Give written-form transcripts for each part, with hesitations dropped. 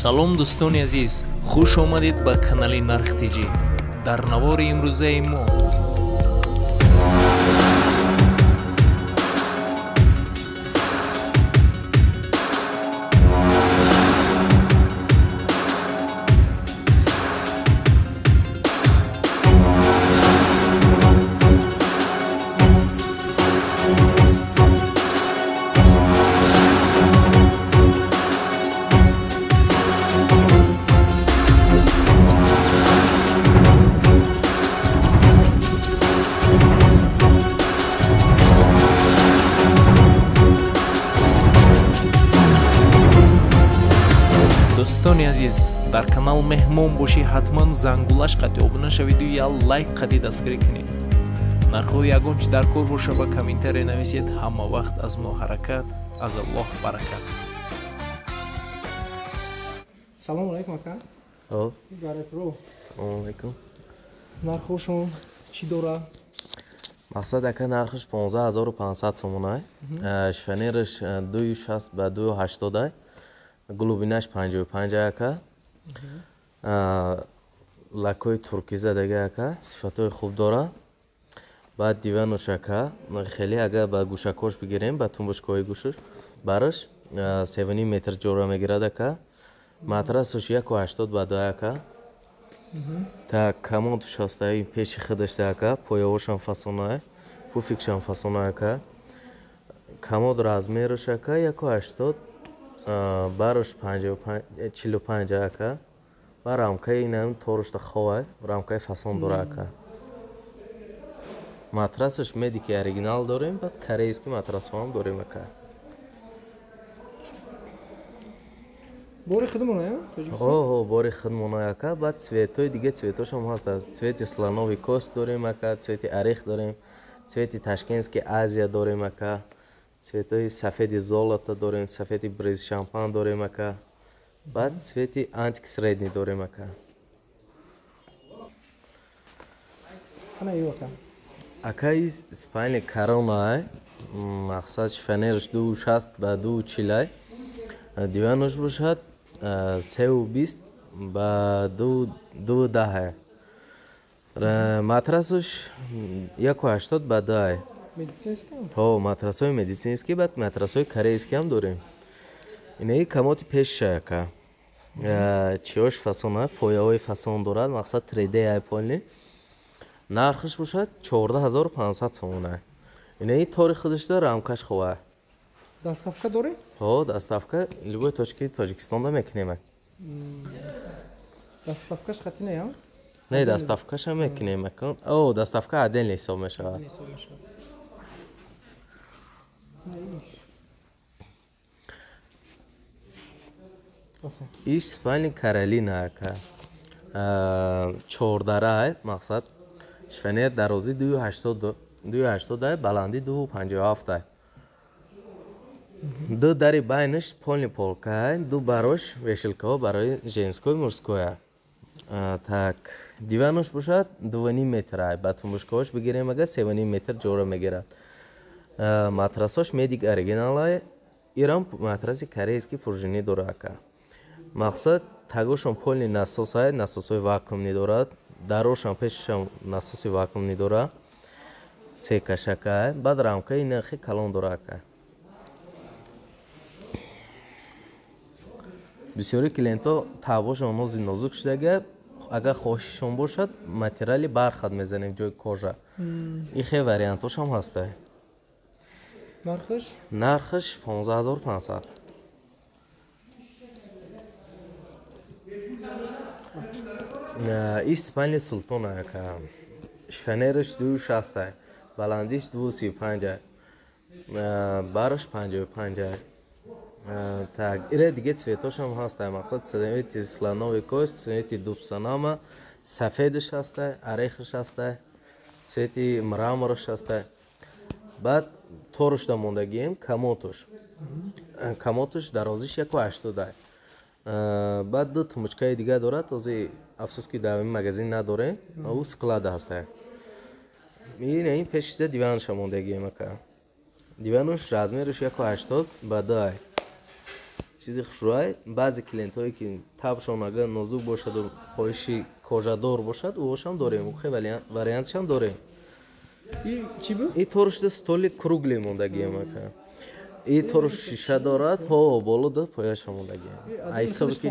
салом дӯстони азиз, хуш омадед ба канали нархтиҷӣ. дар навори имрӯзаи мо дӯстони азиз, дар канал меҳмон бошӣ, ҳатман зангулаш қатӣ обуна шавиду я лайк қатӣ дастгирӣ кунед. нархҳои ягон чи дар кор боша ба комментария нависед. ҳама вақт аз мо ҳаракат, аз Аллоҳ баракат. Салом алейкум ака. Салом алейкум. Нархошон чӣ дора? Мақсад ака нархш 15500 сомон ай. Шифонерш 260 ба 280 ай. Глубинаш 55 ай ака. Лакои туркиза дега ака, сифатои хуб дора. Баъд диванош ака, хеле ага ба гӯшакош бигирем, ба тумбушкои гӯшаш бараш 7 метр ҷора мегирад ака. Матрасаш 180 ба 2 ака. Так комодш ҳастаи пеши хидашта ака, появошам фасонае, пуфикшам фасонае ака. Комод размераш ака 180, бараш 45 ака. Ба рамкаи инам торушта ховай, рамкаи фасон дора ака. Матрасаш медики оригинал дорем, баъд корейски матрасҳо ҳам дорем ака. Бори хидмона я? Бори хидмона ака, баъд цветои дига цветошам ҳаст. Цвети слонови кост дорем ака, цвети орех дорем, цвети ташкентски Азия дорем ака, цветои сафеди золото дорем, сафеди бриз шампан дорем ака. Баъд цвети антик средни дорем ака. Ана ё ака. Ака из спайни корона ай. Мақсад шифонерш 260 ба 240 ай. Диванош бошад 320 ба 210 ай. Матрасаш 180 ба 2 ай. Медицински? Матрасои медицински, баъд матрасои корейски ҳам дорем. Инаи камоти пешша ака. Чиёш фасон ай, пояҳои фасон дорад, мақсад 3D ай полни. Нархш бошад 14500 сомон ай. Инаи тори худашда рамкаш хова. Доставка дори? Доставка любой точки Тоҷикистонда мекунем. Доставкаш хати не я? Не, доставкаш ҳам мекунем. Доставка отдельно ҳисоб мешавад. Иш спальни Каролина ака. 4 ай, мақсад шифонер дарози 280 ай, баланди 257 ай. Ду дари байнаш полни полка ай, ду барош вешилкаҳо барои женскои мужское. Так, диванош бошад 2,5 метр ай, ба тумбушкаҳош бигирем ага 7 метр ҷора мегирад. Матрасош медик оригинал ай, ирам матраси корейски пружини дора ака. Мақсад тагошам полни насос ай, насосои вакуумни дорад. Дарошам пешашам насоси вакуумни дора. Се кашака ай, баъд рамкаи нахи калон дора ака. бисёри клиентҳо тавошон нози нозук шудага, агар хоҳишшон бошад материали бархат мезанем ҷои кожа. Ин хе вариантошам ҳаста. Нархш 15500. иш спайни султон ака. Шифонерш 260 ай, баландиш 235 ай, бараш 55 ай. Так, ире диге цветошам ҳастай, мақсад цвети слонови кост, цвети дубсанама, сафедиш ҳастай, орехаш ҳастай, цвети мрамораш ҳастай. Баъд торушда мондагием комотуш. Комотуш дарозиш 180 ай. Баъд ду тумбучкаи дига дорад, този афсуски дар магазин надорем, ӯ склада ҳастай. Ин пешида диваноша мондагием ака. Диванош размериш 180 ба 2 ай. чизи хушрӯай баъзе клиентҳое ки табшон агар нозук бошаду хоҳиши кожадор бошад ӯошам дорем ухе вариантшам дорем И чӣ буд? и тор шуда столи кругле мондагием ака и тор шиша дорад боло да пояша мондагием айсоби ки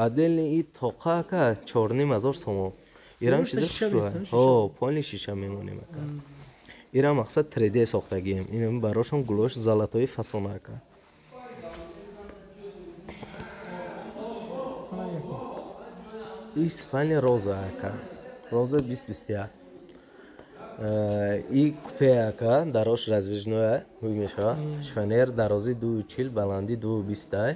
отдельный и тоқа ака 4500 сомон ирам чизи хушрӯай пони шиша мемонем ака ирам мақсад 3D сохтагием инам барошам гулош золотои фасона ака и спальня роза ака роза 2021 и купе ака дарош раздвижное мешава шифонер дарози 240 баланди 220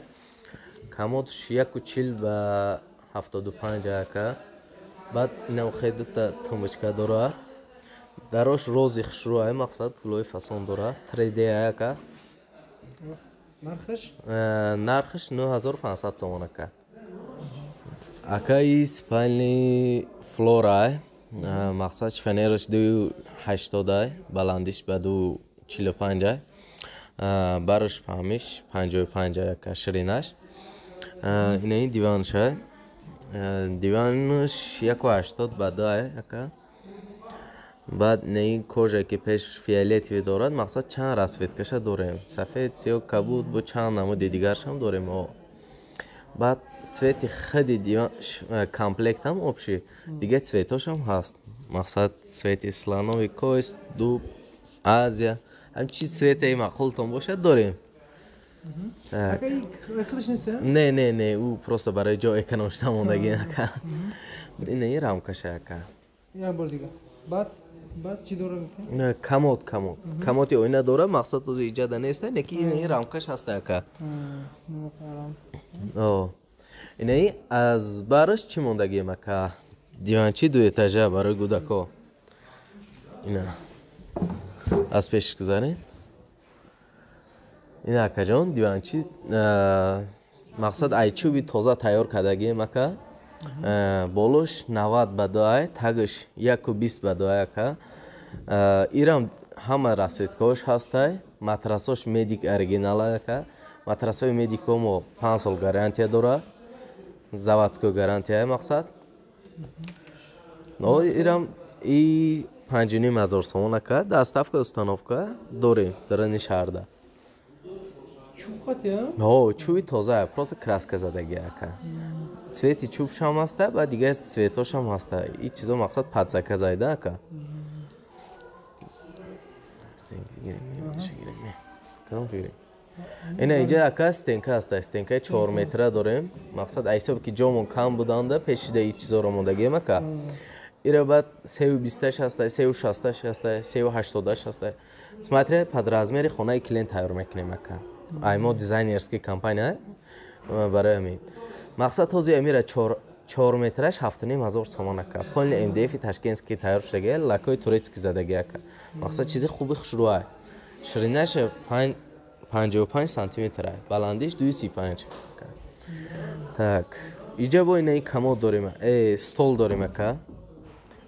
камодш 140 ба 75 ака баъд инам хедута тумбочка дорад дарош рози хушрӯай мақсад гулои фасон дорад 3D ака нархаш 9500 сомон ака ака и спальни флора мақсад шифонераш 280 баландиш ба 245 бараш памиш 55 ака ширинаш инаи диванша диванш 180 ба 2 ака баъд инаи кожа ки пеш фиолетови дорад мақсад чанд расветкаша дорем сафед сиёҳ кабуд бо чанд намуди дигаршам дорем баъд цвети хади диван комплектам обши дига цветошам ҳаст мақсад цвети слоновый кость дуб азия ҳамчи цветаи мақултон бошад дорем не ӯ просто барои ҷо экономиста мондагӣ ака инаи рамкаша ака баъд чӣ дорад? камоти оина дорад мақсад ози иҷада неста неки инаи рамкаш ҳаста ака инаи аз бараш чӣ мондагием ака диванчи 2 этажа барои гудако ина аз пеш гузаред ина акаҷон диванчи мақсад айчӯби тоза тайёр кардагием ака болош 90 ба 2 тагаш 120 ба 2 ака ирам ҳама расветкаош ҳастай матрасош медик оригинал ака матрасои медико мо 5 сол гарантия дорад заводской гарантия мақсад ирам и 5500 сомон ака доставка установка дорем дарани шаҳрда чӯби тоза просто краска задагӣ ака цвети чӯбшам ҳаста ва дигар цветошам ҳаста и чизо мақсад падсака зайда ака ина иҷа ака стенка ҳаста стенкаи 4 метра дорем мақсад айсоб ки ҷомон кам буданда пешида и чизоро мондагием ака ира баъд 320 ҳаста 360 ҳаста 380 ҳаста смотря под размери хонаи клиент тайёр мекунем ака аймо дизайнерский компания барои ҳамин мақсад ҳозир амира 4 метраш 7500 сомон ака полни мдфи ташкентский тайёр шудагия лакои турецкий задагия ака мақсад чизи хуби хушрӯай ширинаш 55 сантиметр баландиш 235 так иҷа бо инаи камод дорем стол дорем ака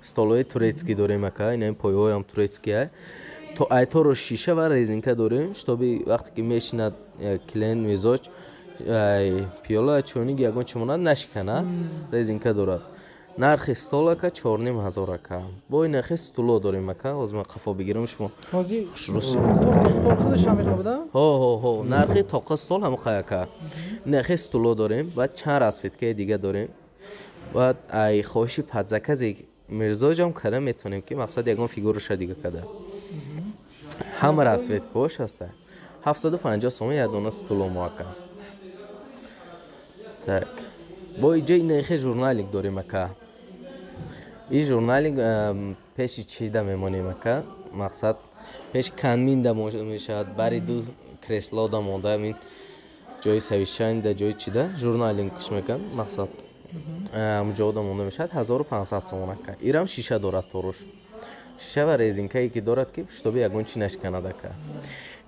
столои турецкий дорем ака инаи пойҳоям турецкий то айторо шиша ва резинка дорем штоби вақте ки мешинад клиент мизоҷ пиёла чойник ягон чимонад нашиканад резинка дорад нархи стол ака 4500 ака бо ин нархи стуло дорем ака ҳозир ман қафо бигирам шумо нархи тоқа стол ҳамақай ака нархи стуло дорем баъд чанд расветкаи дига дорем баъд ай хоҳиши падзакази мирзоҷам кара метавонем ки мақсад ягон фигураша дига када ҳама расветкаош ҳаста 750 сомон як дона стуло мо ака так бо иҷа нархи журналик дорем ака и журналик пеши чида мемонем ака мақсад пеши канминда мешавад бари ду креслода монда мин ҷои савишанда ҷои чида журналик киш мекан мақсад муҷода монда мешавад 1500 сомон ака ирам шиша дорад торуш шиша ва резинкае ки дорад ки пуштоби ягон чи нашканад ака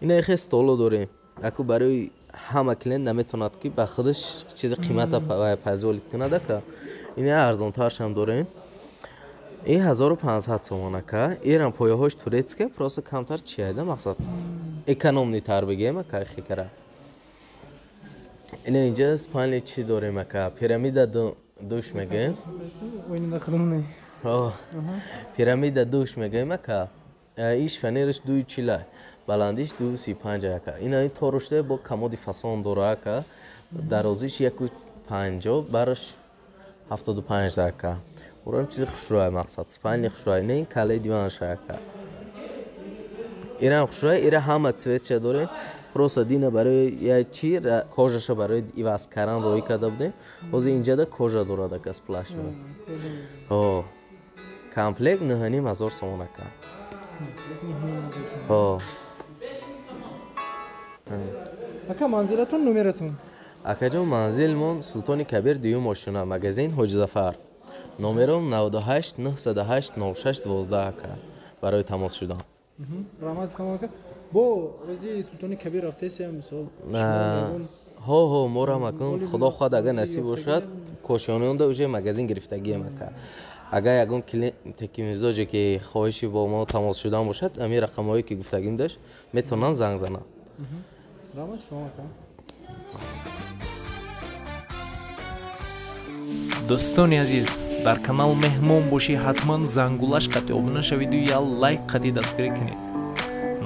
ина ихе столо дорем аку барои ҳама клиент наметавонад ки ба худаш чизи қимата пайзолик кунад ака ина арзонтаршам дорем и 1500 сомон ака ирам пояҳош турецка просто камтар чиайда мақсад экономнитар бигем ака хикара اینجا اسپانیا چی داریم اکا پیرامید دوش میگیم Oyunun akılını. پیرامید دوش میگیم اکا ایش فنیرش 2.40 بلندیش 2.35 اکا این تورشته با کمودی فاسون داره اکا درازیش 1.50 برش 75 اکا اونم چیزی خوشروه مقصد اسپانیا خوشروه نه این کاله دیوانش اکا ایران خوشروه ایران همه سویت چه داره просто дина барои я чи кожаша барои иваз кардан роҳӣ карда будем ҳозир инҷа да кожа дорад ака сплаш о комплект 9,500 сомон ака о Aka manziratun numeratun. акаҷон манзилмон султони кабир дуюм ошуна магазин ҳоҷизафар номером 98 908 06 12 ака барои тамос шудан Rahmat kamaka. Bu Ozi Sultani Kabir haftası misal. ҳо морам акун худо хоҳад агар насиб бошад кошононда уже магазин гирифтагием ака агар ягон клиенти мизоҷе ки хоҳиши бо мо тамос шудан бошад ами рақамҳое ки гуфтагим дошт метавонанд занг зананд Rahmat kamaka. дӯстони азиз дар канал меҳмон бошӣ ҳатман зангулаш қатъи обуна шавиду я лайк қатъи дастгирӣ кунед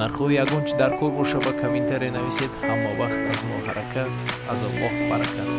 нархҳои ягон чи дар кор боша ба комментаре нависед ҳама вақт аз мо ҳаракат аз Аллоҳ баракат